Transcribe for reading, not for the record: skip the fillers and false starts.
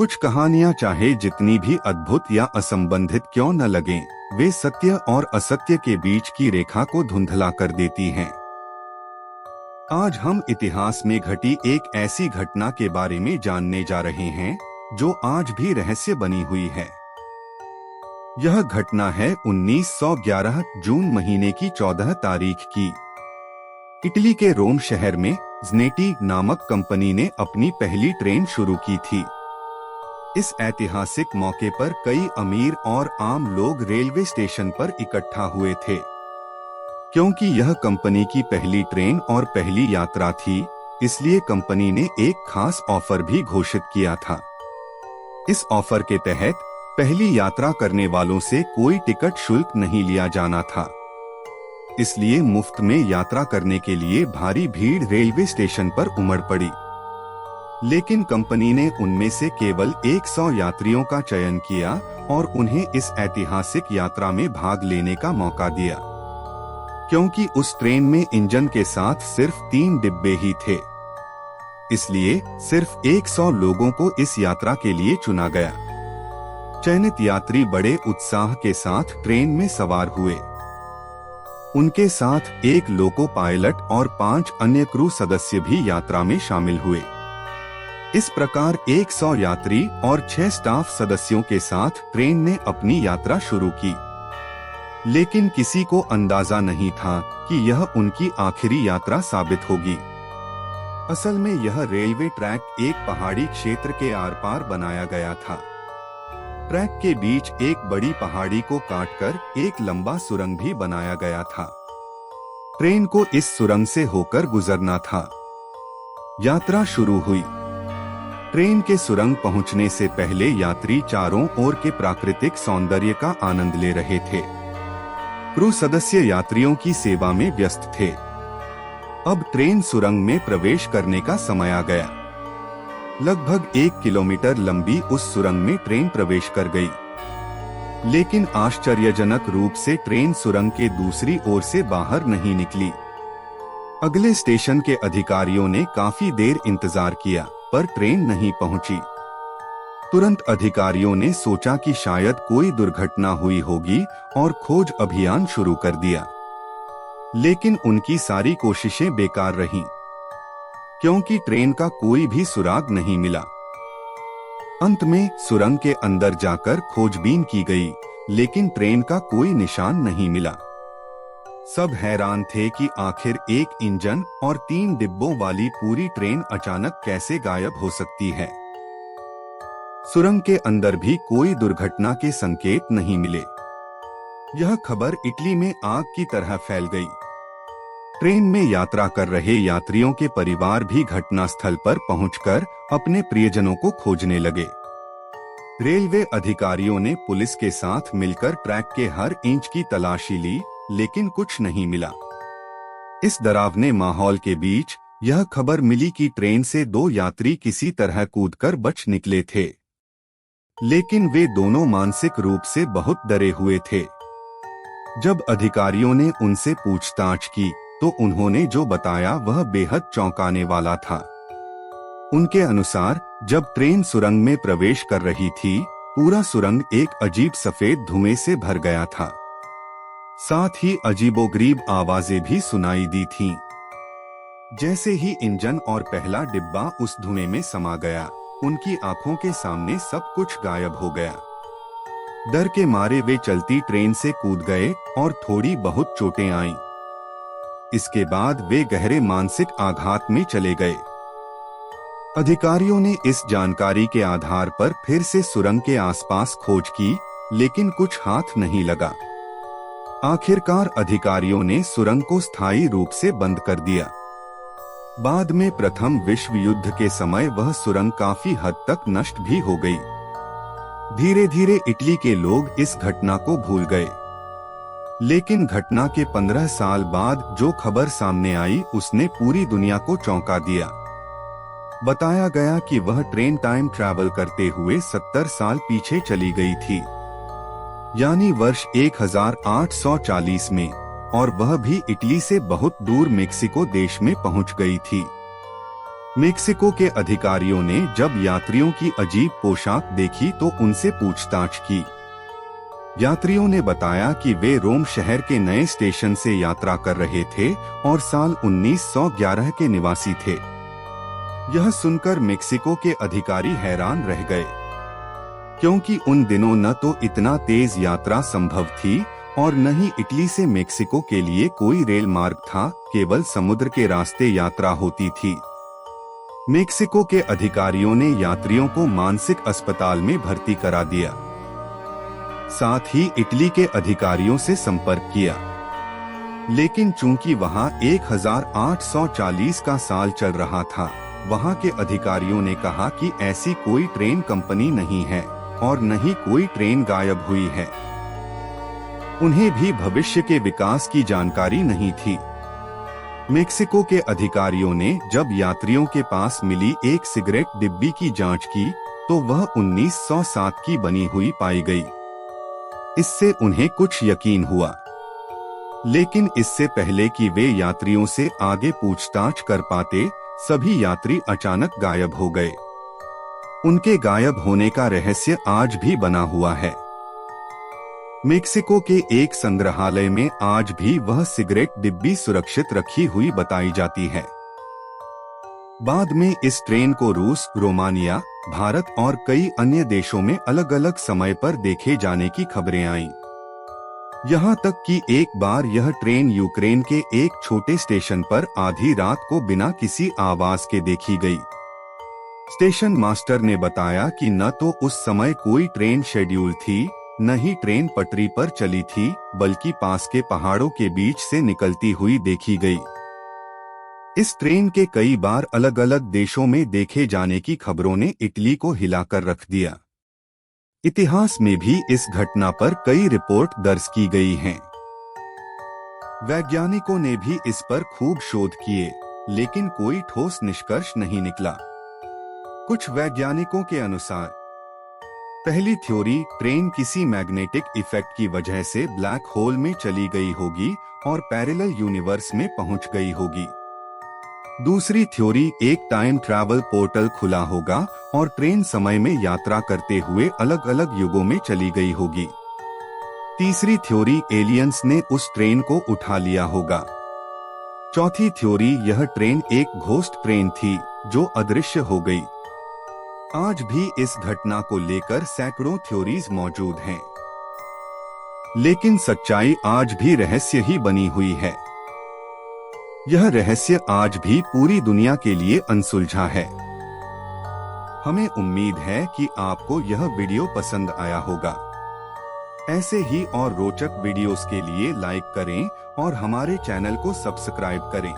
कुछ कहानियां चाहे जितनी भी अद्भुत या असंबंधित क्यों न लगें, वे सत्य और असत्य के बीच की रेखा को धुंधला कर देती हैं। आज हम इतिहास में घटी एक ऐसी घटना के बारे में जानने जा रहे हैं जो आज भी रहस्य बनी हुई है। यह घटना है 1911 जून महीने की 14 तारीख की। इटली के रोम शहर में ज़्नेटी नामक कंपनी ने अपनी पहली ट्रेन शुरू की थी। इस ऐतिहासिक मौके पर कई अमीर और आम लोग रेलवे स्टेशन पर इकट्ठा हुए थे। क्योंकि यह कंपनी की पहली ट्रेन और पहली यात्रा थी, इसलिए कंपनी ने एक खास ऑफर भी घोषित किया था। इस ऑफर के तहत पहली यात्रा करने वालों से कोई टिकट शुल्क नहीं लिया जाना था। इसलिए मुफ्त में यात्रा करने के लिए भारी भीड़ रेलवे स्टेशन पर उमड़ पड़ी। लेकिन कंपनी ने उनमें से केवल 100 यात्रियों का चयन किया और उन्हें इस ऐतिहासिक यात्रा में भाग लेने का मौका दिया। क्योंकि उस ट्रेन में इंजन के साथ सिर्फ 3 डिब्बे ही थे, इसलिए सिर्फ 100 लोगों को इस यात्रा के लिए चुना गया। चयनित यात्री बड़े उत्साह के साथ ट्रेन में सवार हुए। उनके साथ एक लोको पायलट और 5 अन्य क्रू सदस्य भी यात्रा में शामिल हुए। इस प्रकार 100 यात्री और 6 स्टाफ सदस्यों के साथ ट्रेन ने अपनी यात्रा शुरू की। लेकिन किसी को अंदाजा नहीं था कि यह उनकी आखिरी यात्रा साबित होगी। असल में यह रेलवे ट्रैक एक पहाड़ी क्षेत्र के आर पार बनाया गया था। ट्रैक के बीच एक बड़ी पहाड़ी को काटकर एक लंबा सुरंग भी बनाया गया था। ट्रेन को इस सुरंग से होकर गुजरना था। यात्रा शुरू हुई। ट्रेन के सुरंग पहुंचने से पहले यात्री चारों ओर के प्राकृतिक सौंदर्य का आनंद ले रहे थे। क्रू सदस्य यात्रियों की सेवा में व्यस्त थे। अब ट्रेन सुरंग में प्रवेश करने का समय आ गया। लगभग 1 किलोमीटर लंबी उस सुरंग में ट्रेन प्रवेश कर गई। लेकिन आश्चर्यजनक रूप से ट्रेन सुरंग के दूसरी ओर से बाहर नहीं निकली। अगले स्टेशन के अधिकारियों ने काफी देर इंतजार किया, पर ट्रेन नहीं पहुंची। तुरंत अधिकारियों ने सोचा कि शायद कोई दुर्घटना हुई होगी और खोज अभियान शुरू कर दिया। लेकिन उनकी सारी कोशिशें बेकार रहीं, क्योंकि ट्रेन का कोई भी सुराग नहीं मिला। अंत में सुरंग के अंदर जाकर खोजबीन की गई, लेकिन ट्रेन का कोई निशान नहीं मिला। सब हैरान थे कि आखिर एक इंजन और 3 डिब्बों वाली पूरी ट्रेन अचानक कैसे गायब हो सकती है। सुरंग के अंदर भी कोई दुर्घटना के संकेत नहीं मिले। यह खबर इटली में आग की तरह फैल गई। ट्रेन में यात्रा कर रहे यात्रियों के परिवार भी घटनास्थल पर पहुंचकर अपने प्रियजनों को खोजने लगे। रेलवे अधिकारियों ने पुलिस के साथ मिलकर ट्रैक के हर इंच की तलाशी ली, लेकिन कुछ नहीं मिला। इस डरावने माहौल के बीच यह खबर मिली कि ट्रेन से 2 यात्री किसी तरह कूदकर बच निकले थे। लेकिन वे दोनों मानसिक रूप से बहुत डरे हुए थे। जब अधिकारियों ने उनसे पूछताछ की तो उन्होंने जो बताया वह बेहद चौंकाने वाला था। उनके अनुसार जब ट्रेन सुरंग में प्रवेश कर रही थी, पूरा सुरंग एक अजीब सफेद धुएं से भर गया था। साथ ही अजीबोगरीब आवाजें भी सुनाई दी थीं। जैसे ही इंजन और पहला डिब्बा उस धुएं में समा गया, उनकी आंखों के सामने सब कुछ गायब हो गया। डर के मारे वे चलती ट्रेन से कूद गए और थोड़ी बहुत चोटें आईं। इसके बाद वे गहरे मानसिक आघात में चले गए। अधिकारियों ने इस जानकारी के आधार पर फिर से सुरंग के आसपास खोज की, लेकिन कुछ हाथ नहीं लगा। आखिरकार अधिकारियों ने सुरंग को स्थायी रूप से बंद कर दिया। बाद में प्रथम विश्व युद्ध के समय वह सुरंग काफी हद तक नष्ट भी हो गई। धीरे धीरे इटली के लोग इस घटना को भूल गए। लेकिन घटना के 15 साल बाद जो खबर सामने आई उसने पूरी दुनिया को चौंका दिया। बताया गया कि वह ट्रेन टाइम ट्रैवल करते हुए 70 साल पीछे चली गई थी, यानी वर्ष 1840 में, और वह भी इटली से बहुत दूर मेक्सिको देश में पहुंच गई थी। मेक्सिको के अधिकारियों ने जब यात्रियों की अजीब पोशाक देखी तो उनसे पूछताछ की। यात्रियों ने बताया कि वे रोम शहर के नए स्टेशन से यात्रा कर रहे थे और साल 1911 के निवासी थे। यह सुनकर मेक्सिको के अधिकारी हैरान रह गए, क्योंकि उन दिनों न तो इतना तेज यात्रा संभव थी और न ही इटली से मेक्सिको के लिए कोई रेल मार्ग था, केवल समुद्र के रास्ते यात्रा होती थी। मेक्सिको के अधिकारियों ने यात्रियों को मानसिक अस्पताल में भर्ती करा दिया। साथ ही इटली के अधिकारियों से संपर्क किया, लेकिन चूंकि वहां 1840 का साल चल रहा था, वहां के अधिकारियों ने कहा कि ऐसी कोई ट्रेन कंपनी नहीं है और न ही कोई ट्रेन गायब हुई है। उन्हें भी भविष्य के विकास की जानकारी नहीं थी। मेक्सिको के अधिकारियों ने जब यात्रियों के पास मिली एक सिगरेट डिब्बी की जांच की तो वह 1907 की बनी हुई पाई गई। इससे उन्हें कुछ यकीन हुआ, लेकिन इससे पहले कि वे यात्रियों से आगे पूछताछ कर पाते, सभी यात्री अचानक गायब हो गए। उनके गायब होने का रहस्य आज भी बना हुआ है। मेक्सिको के एक संग्रहालय में आज भी वह सिगरेट डिब्बी सुरक्षित रखी हुई बताई जाती है। बाद में इस ट्रेन को रूस, रोमानिया, भारत और कई अन्य देशों में अलग अलग समय पर देखे जाने की खबरें आईं। यहाँ तक कि एक बार यह ट्रेन यूक्रेन के एक छोटे स्टेशन पर आधी रात को बिना किसी आवाज के देखी गई। स्टेशन मास्टर ने बताया कि न तो उस समय कोई ट्रेन शेड्यूल थी, न ही ट्रेन पटरी पर चली थी, बल्कि पास के पहाड़ों के बीच से निकलती हुई देखी गई। इस ट्रेन के कई बार अलग अलग देशों में देखे जाने की खबरों ने इटली को हिलाकर रख दिया। इतिहास में भी इस घटना पर कई रिपोर्ट दर्ज की गई हैं। वैज्ञानिकों ने भी इस पर खूब शोध किए, लेकिन कोई ठोस निष्कर्ष नहीं निकला। कुछ वैज्ञानिकों के अनुसार पहली थ्योरी, ट्रेन किसी मैग्नेटिक इफेक्ट की वजह से ब्लैक होल में चली गई होगी और पैरेलल यूनिवर्स में पहुंच गई होगी। दूसरी थ्योरी, एक टाइम ट्रैवल पोर्टल खुला होगा और ट्रेन समय में यात्रा करते हुए अलग अलग युगों में चली गई होगी। तीसरी थ्योरी, एलियंस ने उस ट्रेन को उठा लिया होगा। चौथी थ्योरी, यह ट्रेन एक घोस्ट ट्रेन थी जो अदृश्य हो गई। आज भी इस घटना को लेकर सैकड़ों थ्योरीज मौजूद हैं, लेकिन सच्चाई आज भी रहस्य ही बनी हुई है। यह रहस्य आज भी पूरी दुनिया के लिए अनसुलझा है। हमें उम्मीद है कि आपको यह वीडियो पसंद आया होगा। ऐसे ही और रोचक वीडियोस के लिए लाइक करें और हमारे चैनल को सब्सक्राइब करें।